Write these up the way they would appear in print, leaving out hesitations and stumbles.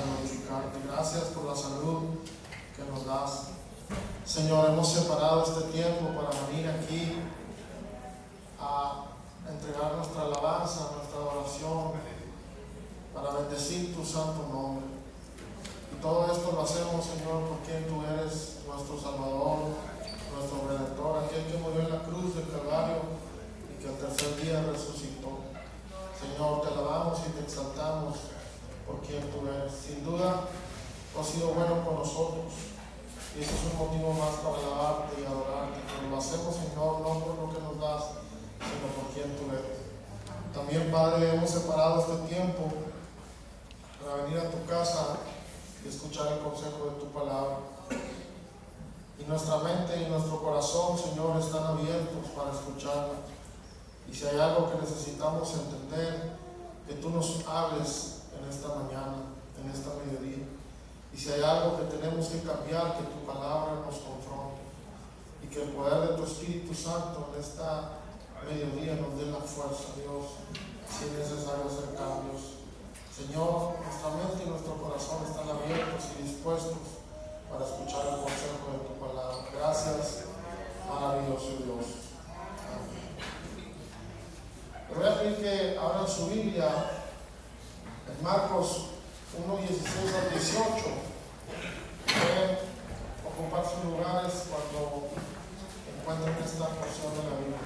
glorificarte. Gracias por la salud que nos das. Señor, hemos separado este tiempo para venir aquí a entregar nuestra alabanza, nuestra adoración, para bendecir tu santo nombre. Y todo esto lo hacemos, Señor, porque tú eres nuestro Salvador, nuestro Redentor, aquel que murió en la cruz del Calvario y que al tercer día resucitó. Señor, te alabamos y te exaltamos por quien tú eres. Sin duda, tú has sido bueno con nosotros y eso es un motivo más para alabarte y adorarte. Pero lo hacemos, Señor, no por lo que nos das, sino por quien tú eres. También, Padre, hemos separado este tiempo para venir a tu casa y escuchar el consejo de tu palabra. Y nuestra mente y nuestro corazón, Señor, están abiertos para escucharla. Y si hay algo que necesitamos entender, que tú nos hables en esta mañana, en esta mediodía. Y si hay algo que tenemos que cambiar, que tu palabra nos confronte. Y que el poder de tu Espíritu Santo en esta mediodía nos dé la fuerza, Dios, si es necesario hacer cambios. Señor, nuestra mente y nuestro corazón están abiertos y dispuestos para escuchar el consejo de tu palabra. Gracias, maravilloso Dios. Le voy a pedir que abran su Biblia en Marcos 1:16 al 18. Pueden ocupar sus lugares cuando encuentren esta porción de la Biblia.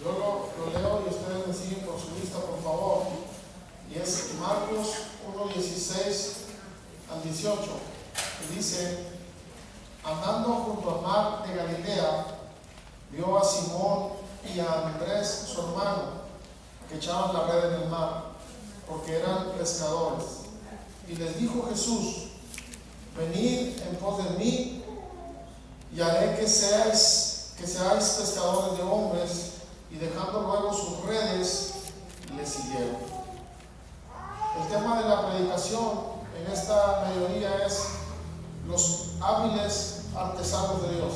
Yo lo leo y ustedes me siguen por su lista, por favor. Y es Marcos 1:16 al 18. Y dice: andando junto al mar de Galilea, vio a Simón y a Andrés, su hermano, que echaban la red en el mar, porque eran pescadores. Y les dijo Jesús: venid en pos de mí, y haré que seáis pescadores de hombres. Y dejando luego sus redes, le siguieron. El tema de la predicación en esta mediodía es los hábiles artesanos de Dios.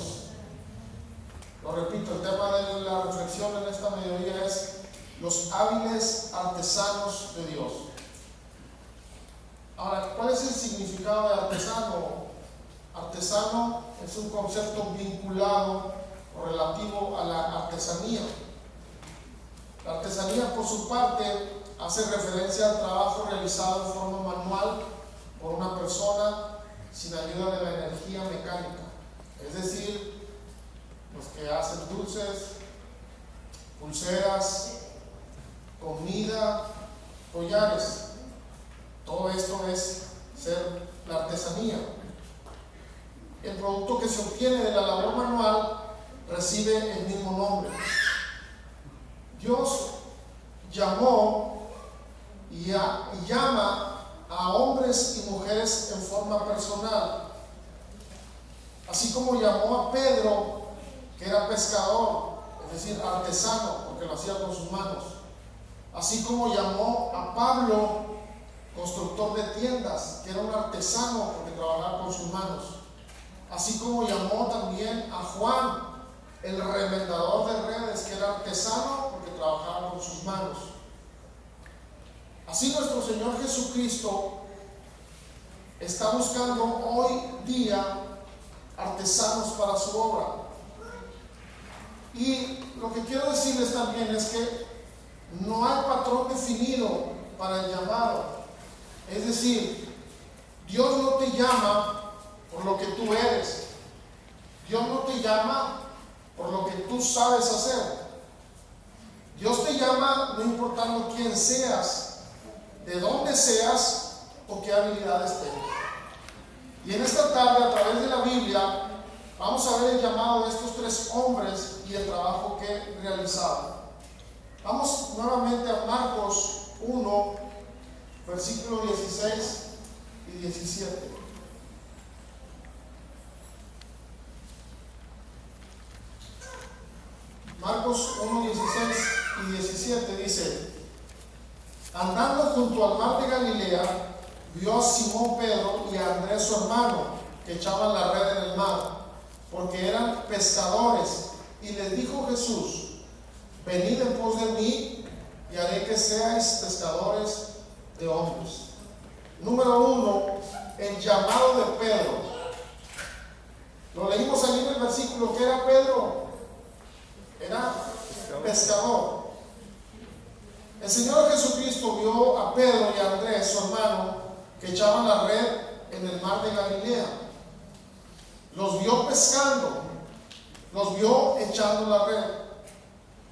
Lo repito, el tema de la reflexión en esta mediodía es los hábiles artesanos de Dios. Ahora, ¿cuál es el significado de artesano? Artesano es un concepto vinculado o relativo a la artesanía. La artesanía, por su parte, hace referencia al trabajo realizado de forma manual por una persona sin ayuda de la energía mecánica. Es decir, los que hacen dulces, pulseras, comida, collares. Todo esto es ser la artesanía. El producto que se obtiene de la labor manual recibe el mismo nombre. Dios llamó y llama a hombres y mujeres en forma personal, así como llamó a Pedro, que era pescador, es decir, artesano, porque lo hacía con sus manos, así como llamó a Pablo, constructor de tiendas, que era un artesano porque trabajaba con sus manos, así como llamó también a Juan, el remendador de redes, que era artesano porque trabajaba con sus manos. Así nuestro Señor Jesucristo está buscando hoy día artesanos para su obra. Y lo que quiero decirles también es que no hay patrón definido para el llamado. Es decir, Dios no te llama por lo que tú eres. Dios no te llama por lo que tú sabes hacer. Dios te llama no importando quién seas, de dónde seas o qué habilidades tengas. Y en esta tarde, a través de la Biblia, vamos a ver el llamado de estos tres hombres y el trabajo que realizaron. Vamos nuevamente a Marcos 1, versículos 16 y 17. Marcos 1, 16 y 17 dice: andando junto al mar de Galilea, vio a Simón Pedro y a Andrés su hermano que echaban la red en el mar, porque eran pescadores, y les dijo Jesús: venid en pos de mí y haré que seáis pescadores de hombres. Número 1, el llamado de Pedro. Lo leímos allí en el versículo. ¿Qué era Pedro? Era pescador. El Señor Jesucristo vio a Pedro y a Andrés, su hermano, que echaban la red en el mar de Galilea. Los vio pescando, los vio echando la red.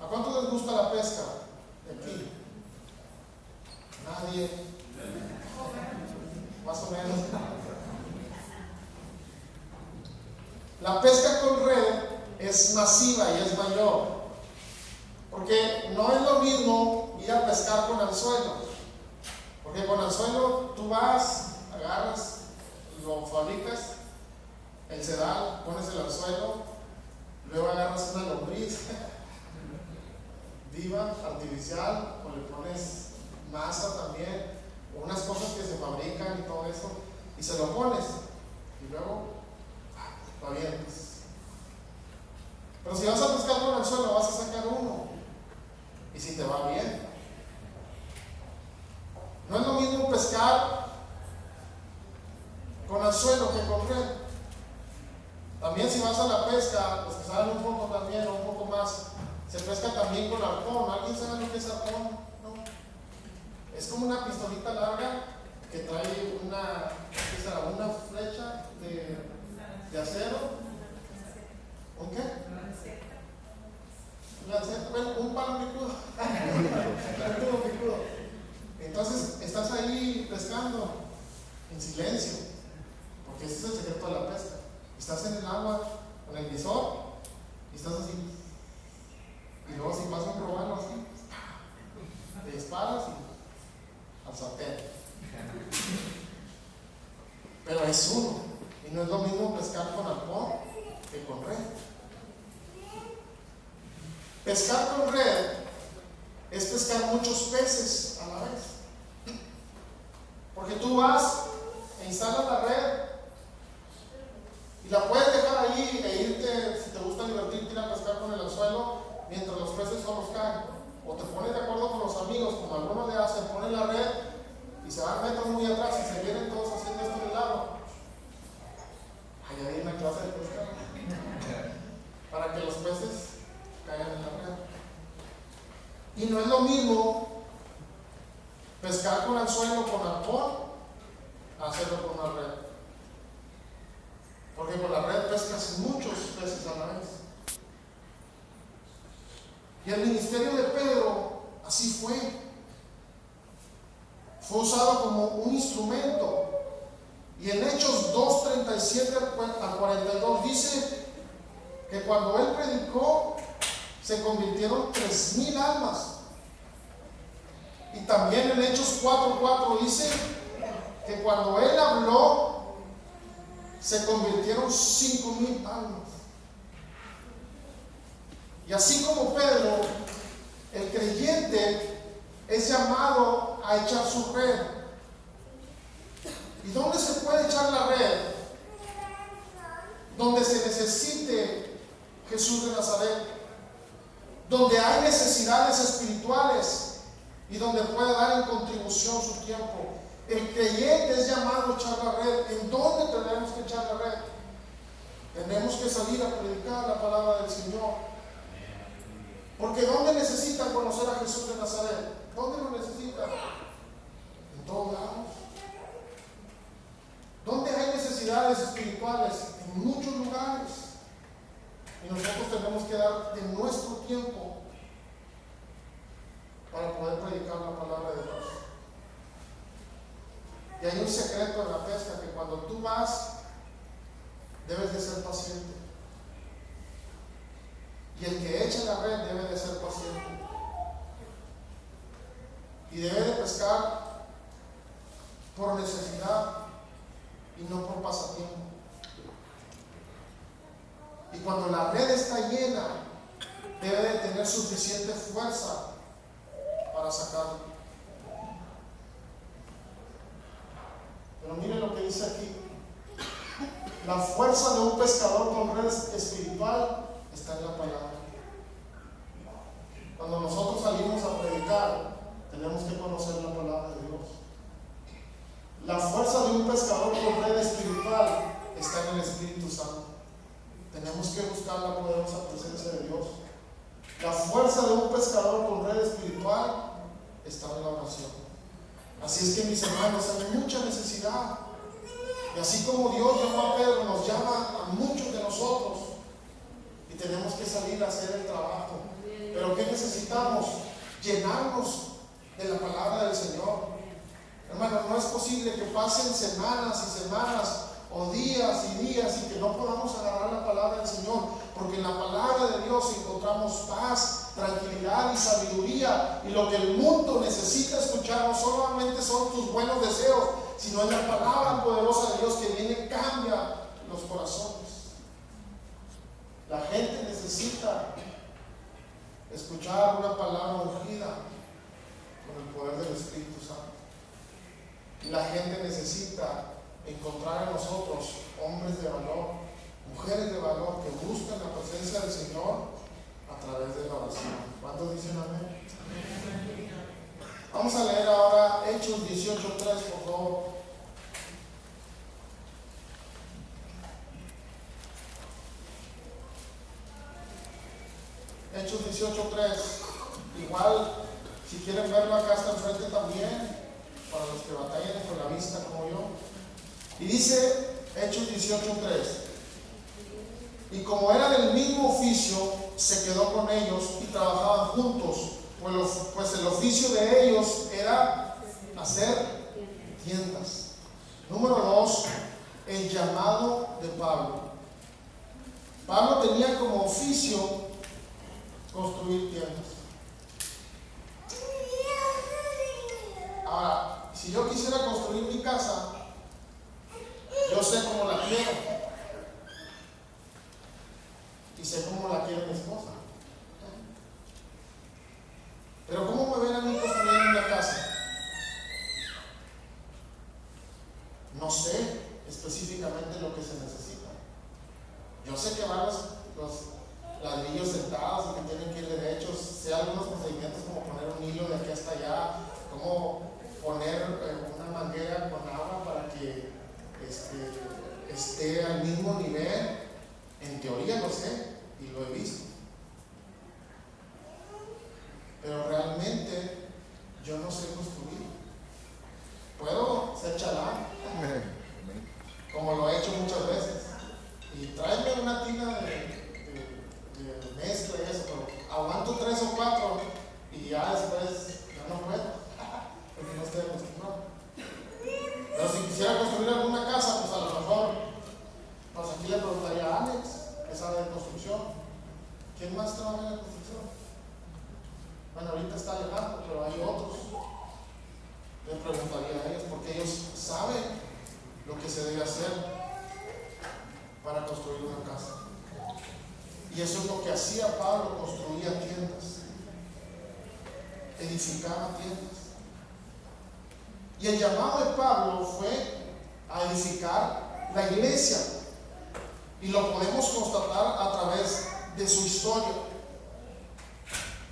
¿A cuántos les gusta la pesca de aquí? Nadie. Más o menos. La pesca con red es masiva y es mayor, porque no es lo mismo ir a pescar con anzuelo, porque con anzuelo tú vas, agarras, lo fabricas, el sedal, pones el anzuelo, luego agarras una lombriz viva, artificial, o le pones masa también, o unas cosas que se fabrican y todo eso, y se lo pones, y luego lo avientas. Pero si vas a pescar con anzuelo, vas a sacar uno, y si te va bien. No es lo mismo pescar con anzuelo que con red. También si vas a la pesca, los que saben un poco también, o un poco más, se pesca también con arpón. ¿Alguien sabe lo que es arpón? No. Es como una pistolita larga que trae una flecha de acero. ¿Un qué? Bueno, un palo picudo. Un picudo. Entonces estás ahí pescando en silencio, porque ese es el secreto de la pesca. Estás en el agua con el visor y estás así, y luego si pasa un robalo así, te disparas y al sartén. Pero es uno, y no es lo mismo pescar con arpón que con red. Pescar con red es pescar muchos peces a la vez, porque tú vas e instalas la red y la puedes dejar ahí e irte, si te gusta divertirte, ir a pescar con el anzuelo mientras los peces solos caen, o te pones de acuerdo con los amigos, como algunos le hacen, ponen la red y se van metiendo muy atrás y se vienen todos haciendo esto en el agua. Ahí hay una clase de pesca para que los peces caigan en la red. Y no es lo mismo pescar con anzuelo, con arpón, hacerlo con una red, porque con la red pescas muchos peces a la vez. Y el ministerio de Pedro así fue usado como un instrumento. Y en Hechos 2:37 al 42 dice que cuando él predicó se convirtieron 3,000 almas. Y también en Hechos 4:4 dice que cuando él habló se convirtieron 5,000 almas. Y así como Pedro, el creyente es llamado a echar su red. ¿Y dónde se puede echar la red? Donde se necesite Jesús de Nazaret, donde hay necesidades espirituales y donde puede dar en contribución su tiempo. El creyente es llamado a echar la red. ¿En dónde tenemos que echar la red? Tenemos que salir a predicar la palabra del Señor. Porque ¿dónde necesitan conocer a Jesús de Nazaret? ¿Dónde lo necesitan? En todos lados. ¿Dónde hay necesidades espirituales? En muchos lugares. Y nosotros tenemos que dar de nuestro tiempo para poder predicar la palabra de Dios. Y hay un secreto en la pesca, que cuando tú vas, debes de ser paciente. Y el que echa la red debe de ser paciente. Y debe de pescar por necesidad y no por pasatiempo. Y cuando la red está llena, debe de tener suficiente fuerza para sacarlo. dice aquí. La fuerza de un pescador con red espiritual está en la palabra. Cuando nosotros salimos a predicar, tenemos que conocer la palabra de Dios. La fuerza de un pescador con red espiritual está en el Espíritu Santo. Tenemos que buscar la poderosa presencia de Dios. La fuerza de un pescador con red espiritual está en la oración. Así es que, mis hermanos, hay mucha necesidad. Y así como Dios llamó a Pedro, nos llama a muchos de nosotros. Y tenemos que salir a hacer el trabajo. Pero ¿qué necesitamos? Llenarnos de la palabra del Señor. Hermano, no es posible que pasen semanas y semanas o días y días y que no podamos agarrar la palabra del Señor, porque en la palabra de Dios encontramos paz, tranquilidad y sabiduría, y lo que el mundo necesita escuchar no solamente son tus buenos deseos, sino es la palabra poderosa de Dios que viene y cambia los corazones. La gente necesita escuchar una palabra ungida con el poder del Espíritu Santo. Y la gente necesita encontrar en nosotros hombres de valor, mujeres de valor que buscan la presencia del Señor a través de la oración. ¿Cuántos dicen amén? Vamos a leer ahora Hechos 18:3, por favor. Hechos 18:3. Igual, si quieren verlo, acá está enfrente también, para los que batallan con la vista como yo. Y dice Hechos 18:3: y como era del mismo oficio, se quedó con ellos y trabajaban juntos, pues el oficio de ellos era hacer tiendas. Número 2, el llamado de Pablo. Pablo tenía como oficio construir tiendas. Ahora, si yo quisiera construir mi casa, yo sé cómo la quiero y sé cómo la quiere mi esposa. Pero ¿cómo me ven a mí construyendo una casa? No sé específicamente lo que se necesita. Yo sé que van los ladrillos sentados y que tienen que ir derechos, sé algunos procedimientos como poner un hilo de aquí hasta allá, como poner una manguera con agua para que esté al mismo nivel. En teoría lo sé y lo he visto, pero realmente yo no sé construir. Puedo ser chalán, como lo he hecho muchas veces, y tráeme una tina de mezcla y eso, pero aguanto 3 o 4 y ya después ya no puedo, porque no estoy acostumbrado. Pero si quisiera construir alguna casa, pues a lo mejor, pues aquí le preguntaría a Alex, que sabe de construcción. ¿Quién más trabaja en la construcción? Bueno, ahorita está Alejandro, pero hay otros. Le preguntaría a ellos, porque ellos saben lo que se debe hacer para construir una casa. Y eso es lo que hacía Pablo: construía tiendas, edificaba tiendas. Y el llamado de Pablo fue a edificar la iglesia, y lo podemos constatar a través de su historia.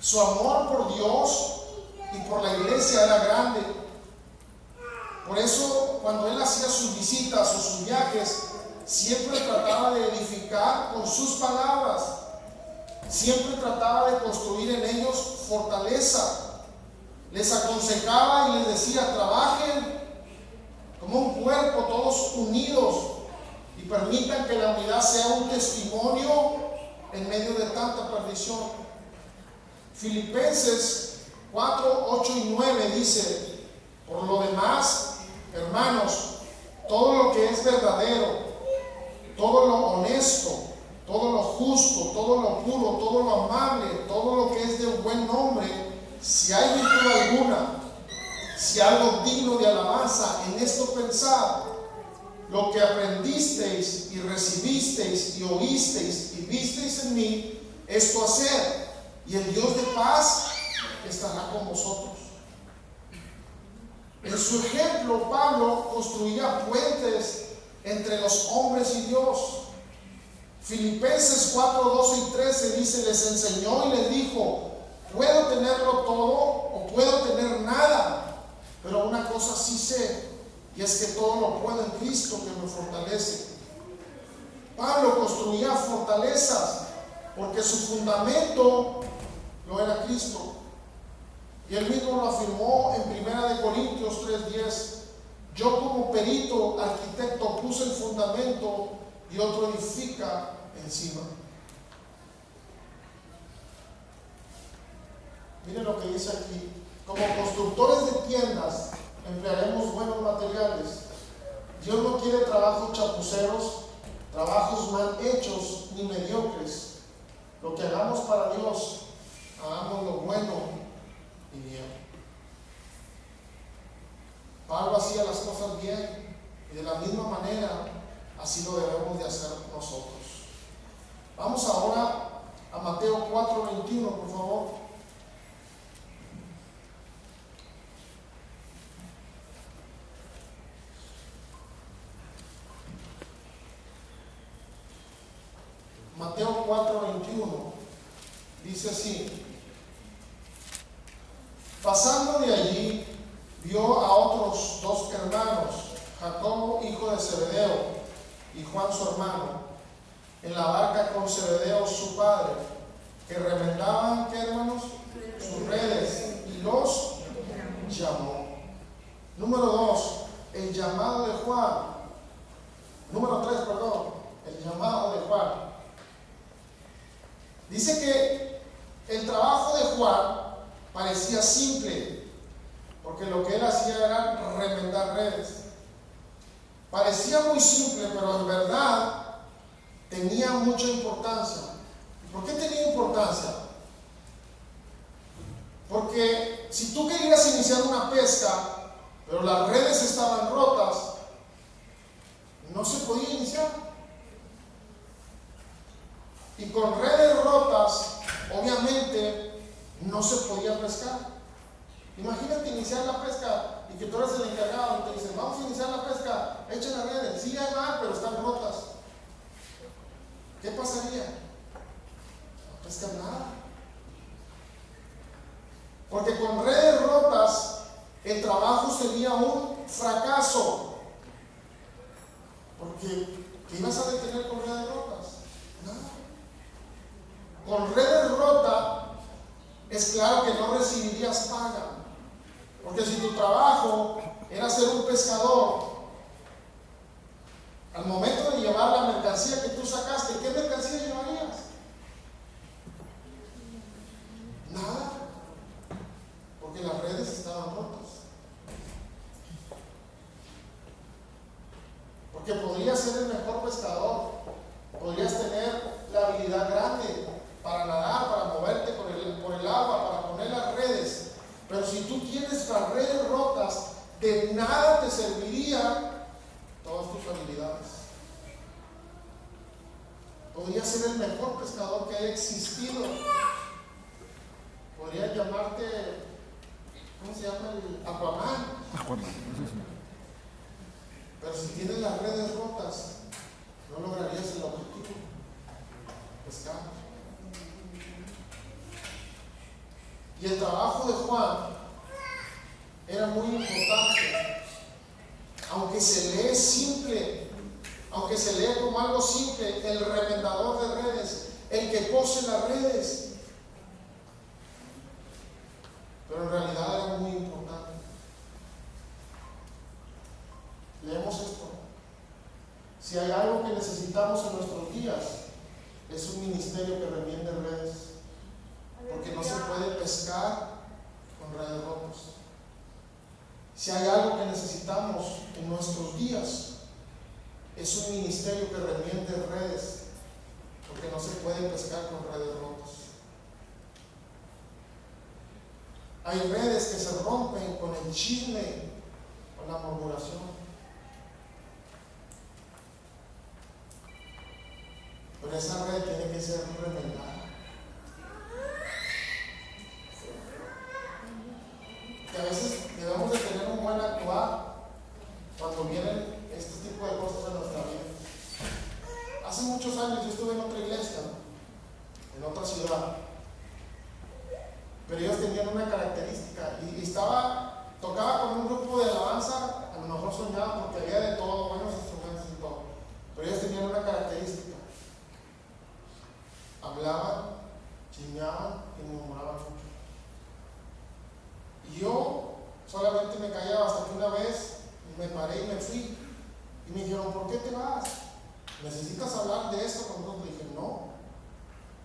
Su amor por Dios y por la iglesia era grande. Por eso, cuando él hacía sus visitas o sus viajes, siempre trataba de edificar con sus palabras, siempre trataba de construir en ellos fortaleza. Les aconsejaba y les decía: trabajen como un cuerpo, todos unidos, y permitan que la unidad sea un testimonio en medio de tanta perdición. Filipenses 4, 8 y 9 dice: por lo demás, hermanos, todo lo que es verdadero, todo lo honesto, todo lo justo, todo lo puro, todo lo amable, todo lo que es de buen nombre, si hay virtud alguna, si algo digno de alabanza, en esto pensad. Lo que aprendisteis y recibisteis y oísteis y visteis en mí, esto haced, y el Dios de paz estará con vosotros. En su ejemplo, Pablo construía puentes entre los hombres y Dios. Filipenses 4, 12 y 13 dice: les enseñó y les dijo: puedo tenerlo todo o puedo tener nada, pero una cosa sí sé, y es que todo lo puedo en Cristo que me fortalece. Pablo construía fortalezas porque su fundamento lo era Cristo. Y él mismo lo afirmó en 1 Corintios 3:10: yo como perito arquitecto puse el fundamento y otro edifica encima. Miren lo que dice aquí: como constructores de tiendas emplearemos buenos materiales. Dios no quiere trabajos chapuceros, trabajos mal hechos ni mediocres. Lo que hagamos para Dios, hagamos lo bueno y bien. Pablo hacía las cosas bien, y de la misma manera así lo debemos de hacer nosotros. Vamos ahora a Mateo 4:21, por favor. Mateo 4:21 dice así: pasando de allí, vio a otros dos hermanos, Jacobo, hijo de Zebedeo, y Juan su hermano, en la barca con Zebedeo su padre, que remendaban, ¿qué, hermanos? Sus redes, y los llamó. Número 2, el llamado de Juan. Número 3, perdón, el llamado de Juan. Dice que el trabajo de Juan parecía simple, porque lo que él hacía era remendar redes. Parecía muy simple, pero en verdad tenía mucha importancia. ¿Por qué tenía importancia? Porque si tú querías iniciar una pesca, pero las redes estaban rotas, no se podía iniciar. Y con redes rotas, obviamente, no se podía pescar. Imagínate iniciar la pesca y que tú eres el encargado y te dicen: vamos a iniciar la pesca, echen las redes. Sí, hay mar, pero están rotas. ¿Qué pasaría? No pescan nada. Porque con redes rotas, el trabajo sería un fracaso. Porque ¿qué ibas a detener con redes rotas? Nada. Con redes rotas, es claro que no recibirías paga. Porque si tu trabajo era ser un pescador, al momento de llevar la mercancía que tú sacaste, ¿qué mercancía llevarías? Nada. Porque las redes estaban rotas. Porque podrías ser el mejor pescador, podrías tener la habilidad grande para nadar, para moverte por el agua, para poner las redes, pero si tú tienes las redes rotas, de nada te servirían todas tus habilidades. Podrías ser el mejor pescador que haya existido, podrías llamarte, ¿cómo se llama? El Aquaman. Pero si tienes las redes rotas, no lograrías el objetivo: pescar. Y el trabajo de Juan era muy importante. Aunque se lee simple, aunque se lee como algo simple, el remendador de redes, el que cose las redes, pero en realidad era muy importante. Leemos esto: si hay algo que necesitamos en nuestros días, es un ministerio que remiende redes, porque no se puede pescar con redes rotas. Si hay algo que necesitamos en nuestros días, es un ministerio que remiende redes, porque no se puede pescar con redes rotas. Hay redes que se rompen con el chisme, con la murmuración. Pero esa red tiene que ser remendada. Que a veces debemos de tener un buen muchos años yo estuve en otra iglesia, ¿no? En otra ciudad, pero ellos tenían una característica y tocaba con un grupo de alabanza, a lo mejor soñaba porque había de todo, buenos instrumentos y todo, pero ellos tenían una característica: hablaban, chismeaban y murmuraban mucho. Y yo solamente me callaba hasta que una vez me paré y me fui. Y me dijeron: ¿por qué te vas? ¿Necesitas hablar de esto con nosotros? Le dije: no,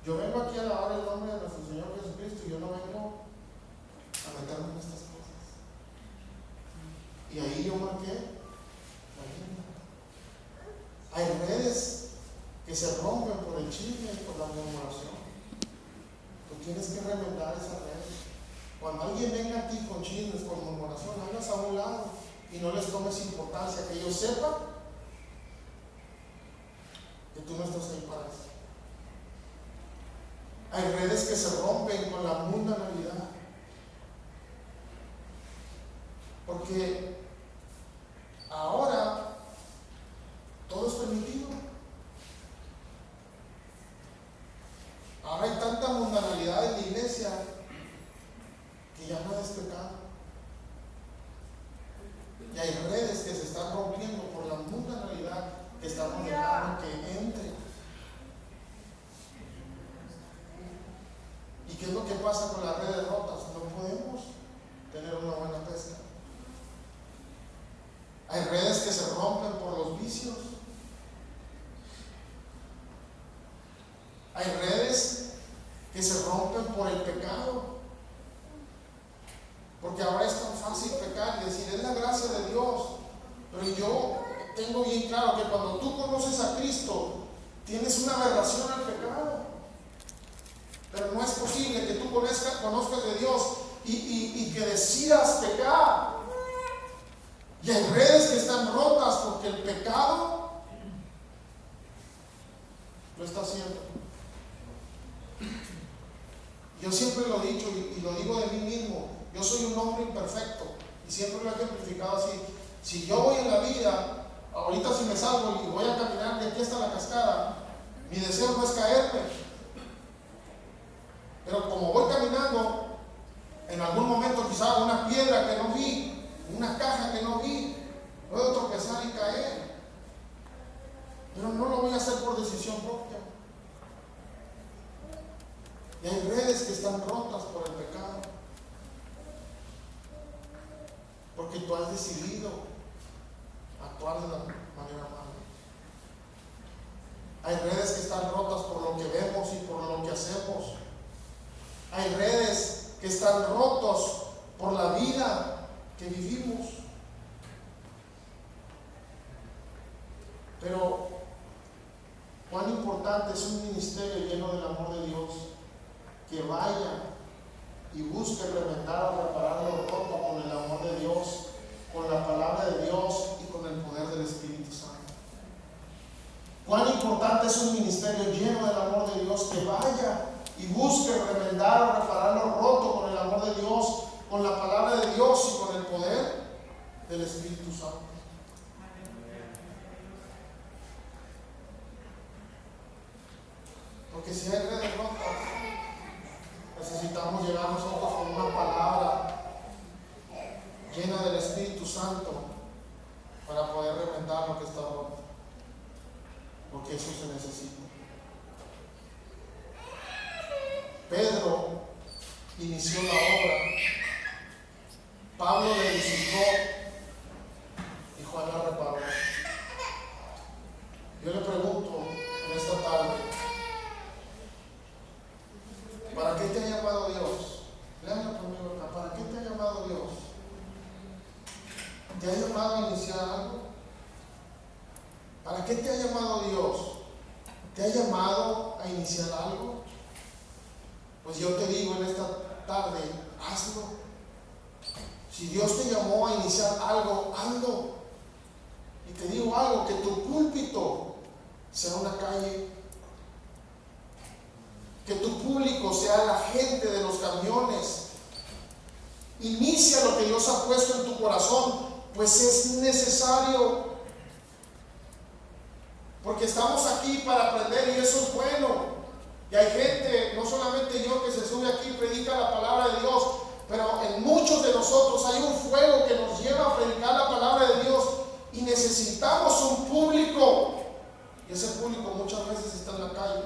yo vengo aquí a alabar el nombre de nuestro Señor Jesucristo y yo no vengo a meterme en estas cosas. Y ahí yo marqué la línea. Hay redes que se rompen por el chisme y por la murmuración. Tú tienes que remendar esas redes. Cuando alguien venga a ti con chismes, con murmuración, hagas a un lado y no les tomes importancia, que ellos sepan que tú no estás ahí para eso. Hay redes que se rompen con la mundanalidad, porque ahora todo es permitido. Ahora hay tanta mundanalidad en la iglesia que ya no es pecado. Y hay redes que se están rompiendo por la mundanalidad que estamos dejando que entre. ¿Y qué es lo que pasa con las redes rotas? No podemos tener una buena pesca. Hay redes que se rompen por los vicios. Hay redes que se rompen por el pecado. Porque ahora es tan fácil pecar y decir: es la gracia de Dios. Pero yo tengo bien claro que cuando tú conoces a Cristo, tienes una aberración al pecado. Pero no es posible que tú conozcas de Dios y que decidas pecar. Y hay redes que están rotas porque el pecado lo está haciendo. Yo siempre lo he dicho y lo digo de mí mismo: yo soy un hombre imperfecto y siempre lo he ejemplificado así. Si yo voy en la vida, ahorita si me salgo y voy a caminar de aquí hasta la cascada, mi deseo no es caerme, pero como voy caminando, en algún momento quizá una piedra que no vi, una caja que no vi, puedo tropezar y caer, pero no lo voy a hacer por decisión propia. Y hay redes que están rotas por el pecado, porque tú has decidido actuar de la manera mala. Hay redes que están rotas por lo que vemos y por lo que hacemos. Hay redes que están rotos por la vida que vivimos. Pero cuán importante es un ministerio lleno del amor de Dios, que vaya y busque remendar o reparar lo roto con el amor de Dios, con la palabra de Dios y con el poder del Espíritu Santo. Cuán importante es un ministerio lleno del amor de Dios, que vaya y busque remendar o reparar lo roto con el amor de Dios, con la palabra de Dios y con el poder del Espíritu Santo. Porque si hay redes rotas, necesitamos llegar nosotros con una palabra llena del Espíritu Santo para poder remendar lo que está roto, porque eso se necesita. Pedro inició la obra, Pablo le edificó y Juan la reparó. Yo le pregunto en esta tarde: ¿para qué te ha llamado Dios? Léanlo conmigo acá. ¿Para qué te ha llamado Dios? ¿Te ha llamado a iniciar algo? ¿Para qué te ha llamado Dios? ¿Te ha llamado a iniciar algo? Pues yo te digo en esta tarde: hazlo. Si Dios te llamó a iniciar algo, hazlo. Y te digo algo: que tu púlpito sea una calle, que tu público sea la gente de los camiones. Inicia lo que Dios ha puesto en tu corazón, pues es necesario. porque estamos aquí para aprender y eso es bueno. Y hay gente, no solamente yo, que se sube aquí y predica la palabra de Dios, pero en muchos de nosotros hay un fuego que nos lleva a predicar la palabra de Dios y necesitamos un público. Y ese público muchas veces está en la calle.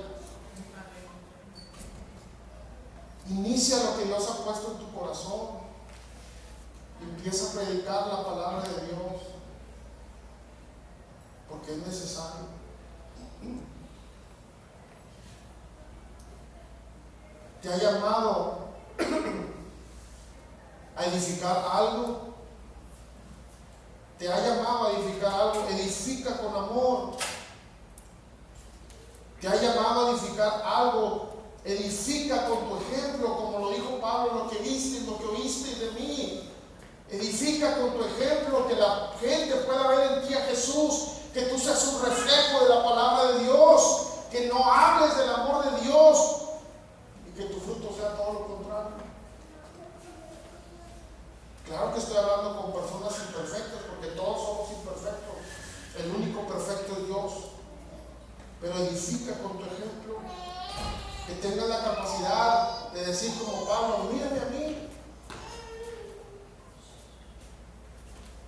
Inicia lo que Dios ha puesto en tu corazón. Empieza a predicar la palabra de Dios, porque es necesario. Te ha llamado a edificar algo. Te ha llamado a edificar algo. Edifica con amor. Te ha llamado a edificar algo. Edifica con tu ejemplo, como lo dijo Pablo, lo que viste, lo que oíste de mí. Edifica con tu ejemplo, que la gente pueda ver en ti a Jesús, que tú seas un reflejo de la palabra de Dios, que no hables del amor de Dios y que tu fruto sea todo lo contrario. Claro que estoy hablando con personas imperfectas, porque todos somos imperfectos. El único perfecto es Dios. Pero edifica con tu ejemplo, que tengas la capacidad de decir como Pablo: mírame a mí.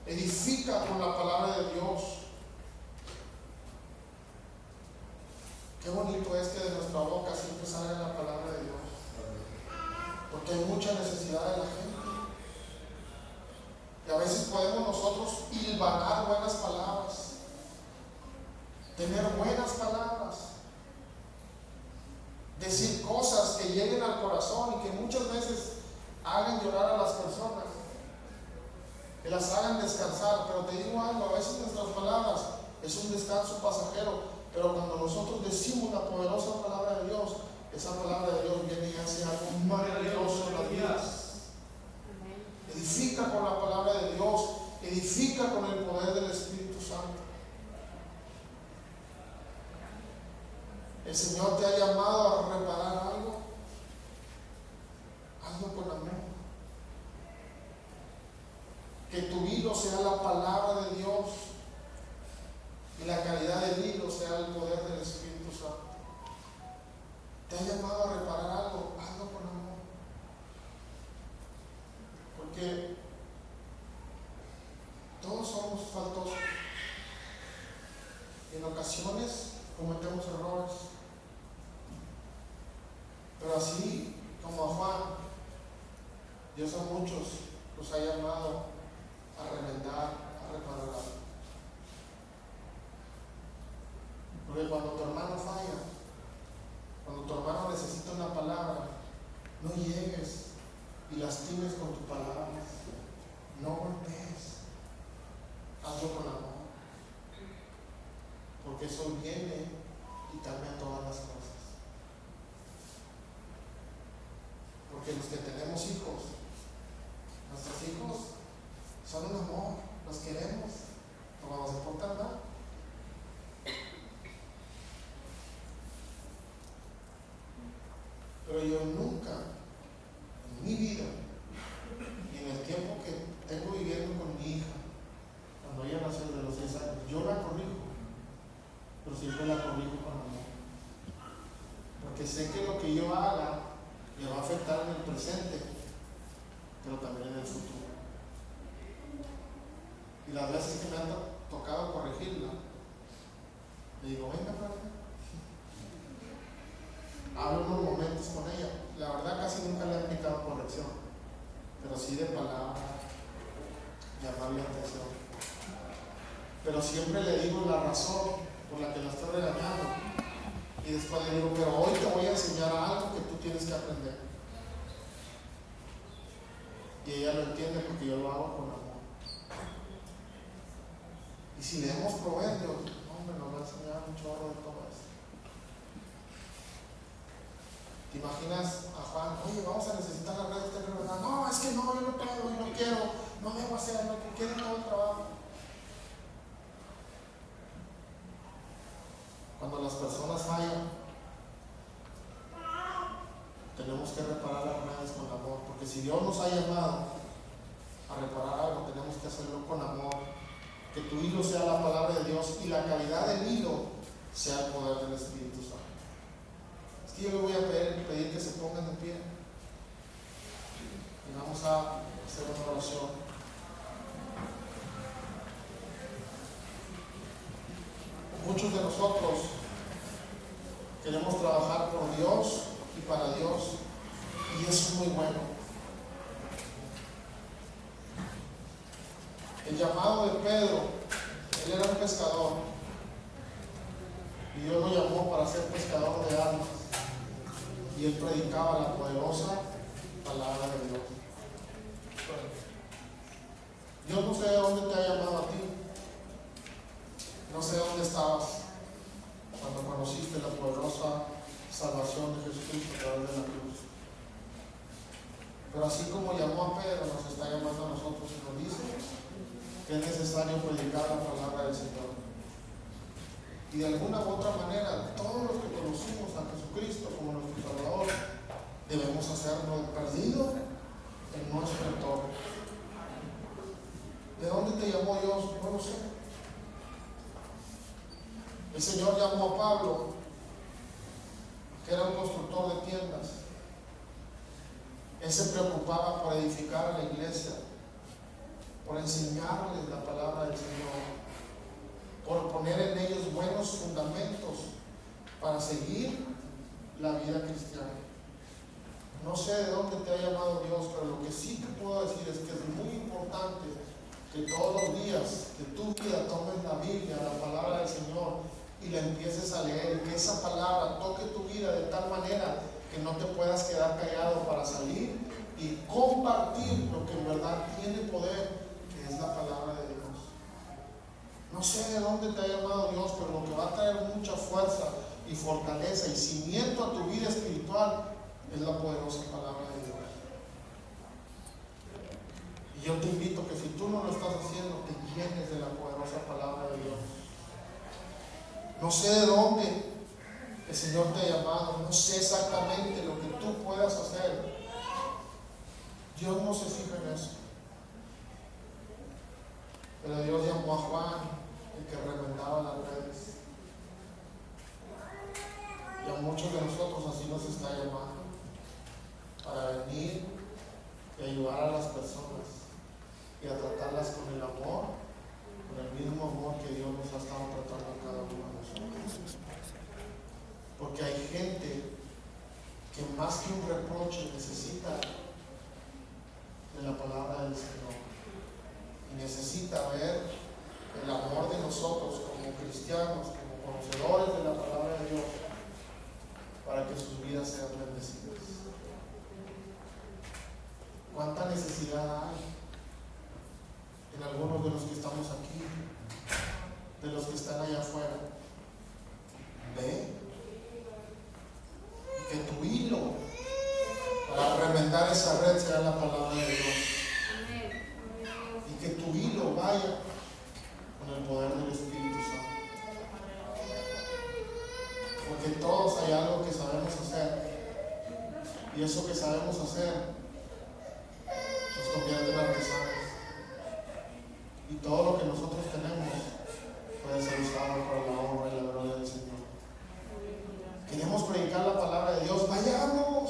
Edifica con la palabra de Dios. Qué bonito es que de nuestra boca siempre salga la palabra de Dios, porque hay mucha necesidad de la gente. Y a veces podemos nosotros hilvanar buenas palabras, tener buenas palabras, decir cosas que lleguen al corazón y que muchas veces hagan llorar a las personas, que las hagan descansar. Pero te digo algo, a veces nuestras palabras es un descanso pasajero, pero cuando nosotros decimos la poderosa palabra de Dios, esa palabra de Dios viene y hace algo maravilloso en las vidas. Edifica con la palabra de Dios, edifica con el poder del Espíritu Santo. El Señor te ha llamado a reparar algo. Hazlo con amor. Que tu hilo sea la palabra de Dios y la calidad del hilo sea el poder del Espíritu Santo. Te ha llamado a reparar algo, hazlo con amor. Porque todos somos faltosos. En ocasiones cometemos errores. Pero así como a Juan, Dios a muchos los ha llamado a remendar, a reparar algo. Porque cuando tu hermano falla, cuando tu hermano necesita una palabra, no llegues y lastimes con tu palabra. No golpees. Hazlo con amor. Porque eso viene y cambia todas las cosas. Porque los que tenemos hijos, nuestros hijos son un amor, los queremos, pero cuando se portan mal, pero yo nunca en mi vida y en el tiempo que tengo viviendo con mi hija, cuando ella nació de los 6 años, yo la corrijo, pero siempre la corrijo con amor, porque sé que lo que yo haga le va a afectar en el presente, pero también en el futuro. Y las veces que me han tocado corregirla, le digo: venga para acá. Hablo unos momentos con ella. La verdad casi nunca le he aplicado corrección, pero sí de palabra, llamarle la atención. Pero siempre le digo la razón por la que la estoy regañando. Y después le digo: pero hoy te voy a enseñar algo que tú tienes que aprender. Y ella lo entiende porque yo lo hago con amor. Y si leemos Proverbios, hombre, nos va a enseñar un chorro de todo eso. ¿Te imaginas a Juan? Oye, vamos a necesitar la red de este río. No, es que no, yo no puedo, yo no quiero, no debo hacerlo, que quiero todo el trabajo. Cuando las personas fallan, tenemos que reparar las redes con amor, porque si Dios nos ha llamado a reparar algo, tenemos que hacerlo con amor. Que tu hilo sea la palabra de Dios y la calidad del hilo sea el poder del Espíritu Santo. Es que yo le voy a pedir que se pongan de pie y vamos a hacer una oración. Muchos de nosotros queremos trabajar por Dios y para Dios, y eso es muy bueno. El llamado de Pedro, él era un pescador y Dios lo llamó para ser pescador de almas, y él predicaba la poderosa palabra de Dios. Yo no sé dónde te ha llamado a ti, no sé dónde estabas cuando conociste la poderosa salvación de Jesucristo a través de la cruz. Pero así como llamó a Pedro, nos está llamando a nosotros y nos dice que es necesario predicar la palabra del Señor. Y de alguna u otra manera, todos los que conocimos a Jesucristo como nuestro Salvador, debemos hacerlo perdido en nuestro entorno. ¿De dónde te llamó Dios? No lo sé. El Señor llamó a Pablo, que era un constructor de tiendas. Él se preocupaba por edificar a la iglesia, por enseñarles la palabra del Señor, por poner en ellos buenos fundamentos para seguir la vida cristiana. No sé de dónde te ha llamado Dios, pero lo que sí te puedo decir es que es muy importante que todos los días de tu vida tomes la Biblia, la palabra del Señor, y la empieces a leer, y que esa palabra toque tu vida de tal manera que no te puedas quedar callado para salir y compartir lo que en verdad tiene poder, que es la palabra de Dios. No sé de dónde te ha llamado Dios, pero lo que va a traer mucha fuerza y fortaleza y cimiento a tu vida espiritual es la poderosa palabra de Dios. Y yo te invito que si tú no lo estás haciendo, te llenes de la poderosa palabra de Dios. No sé de dónde el Señor te ha llamado, no sé exactamente lo que tú puedas hacer. Dios no se fija en eso. Pero Dios llamó a Juan, el que remendaba las redes. Y a muchos de nosotros así nos está llamando, para venir y ayudar a las personas y a tratarlas con el amor, con el mismo amor que Dios nos ha estado tratando a cada uno de nosotros. Porque hay gente que más que un reproche necesita de la palabra del Señor, y necesita ver el amor de nosotros como cristianos, como conocedores de la palabra de Dios, para que sus vidas sean bendecidas. ¿Cuánta necesidad hay en algunos de los que estamos aquí, de los que están allá afuera? Ve, que tu hilo para remendar esa red sea la palabra de Dios, y que tu hilo vaya con el poder del Espíritu Santo. Porque todos hay algo que sabemos hacer, y eso que sabemos hacer nos convierte en artesanos, y todo lo que nosotros tenemos puede ser usado para la honra y la gloria del Señor. Queremos predicar la palabra de Dios, vayamos,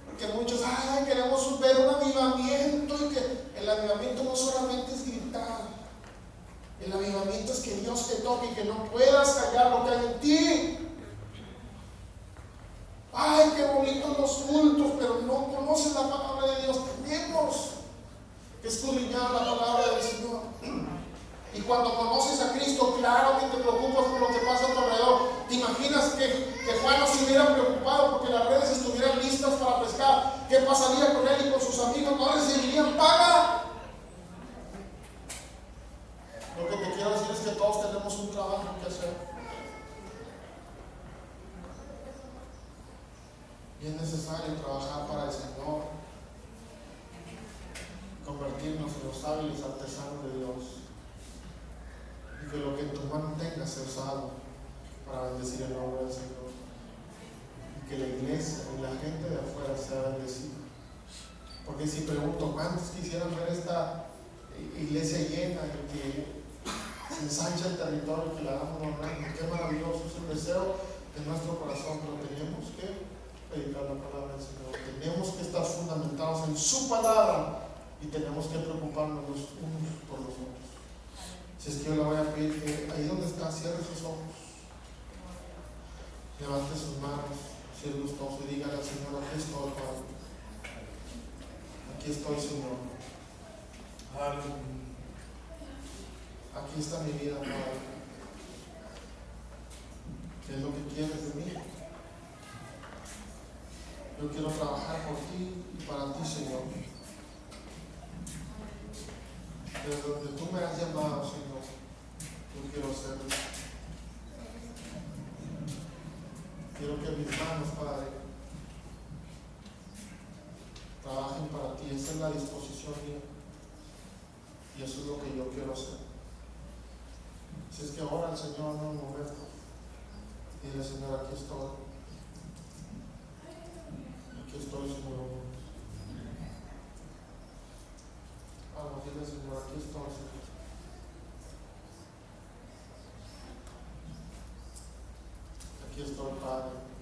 porque muchos queremos ver un avivamiento, y que el avivamiento no solamente es gritar, el avivamiento es que Dios te toque y que no puedas callar lo que hay en ti. Ay, qué bonitos los cultos, pero no conoces la palabra de Dios. Tenemos que escudriñar la palabra del Señor. Y cuando conoces a Cristo, claro que te preocupas por lo que pasa a tu alrededor. ¿Te imaginas que Juan no se hubiera preocupado porque las redes estuvieran listas para pescar? ¿Qué pasaría con él y con sus amigos? ¿No recibirían paga? Lo que te quiero decir es que todos tenemos un trabajo que hacer. Y es necesario trabajar para el Señor, convertirnos en los hábiles artesanos de Dios, y que lo que en tu mano tenga sea usado para bendecir el nombre del Señor, y que la iglesia y la gente de afuera sea bendecida. Porque si pregunto, ¿cuántos quisieran ver esta iglesia llena, y que se ensancha el territorio, que le hagamos los reinos. Qué maravilloso es el deseo de nuestro corazón, pero tenemos que predicar la palabra del Señor. Tenemos que estar fundamentados en su palabra y tenemos que preocuparnos los unos por los otros. Si es que yo le voy a pedir que ahí donde está, cierre sus ojos, levante sus manos, si es gustoso, y dígale al Señor: aquí estoy, Padre. Aquí estoy, Señor. Aleluya. Aquí está mi vida, Padre. ¿Qué es lo que quieres de mí? Yo quiero trabajar por ti y para ti, Señor. Desde donde tú me has llamado, Señor, yo quiero hacerlo. Quiero que mis manos, Padre, trabajen para ti. Esa es la disposición mía. Y eso es lo que yo quiero hacer. Si es que ahora el Señor en un momento, dile: Señor, aquí estoy. Aquí estoy, Señor. Vamos, dile: Señor, aquí estoy, Señor. Aquí estoy, Padre.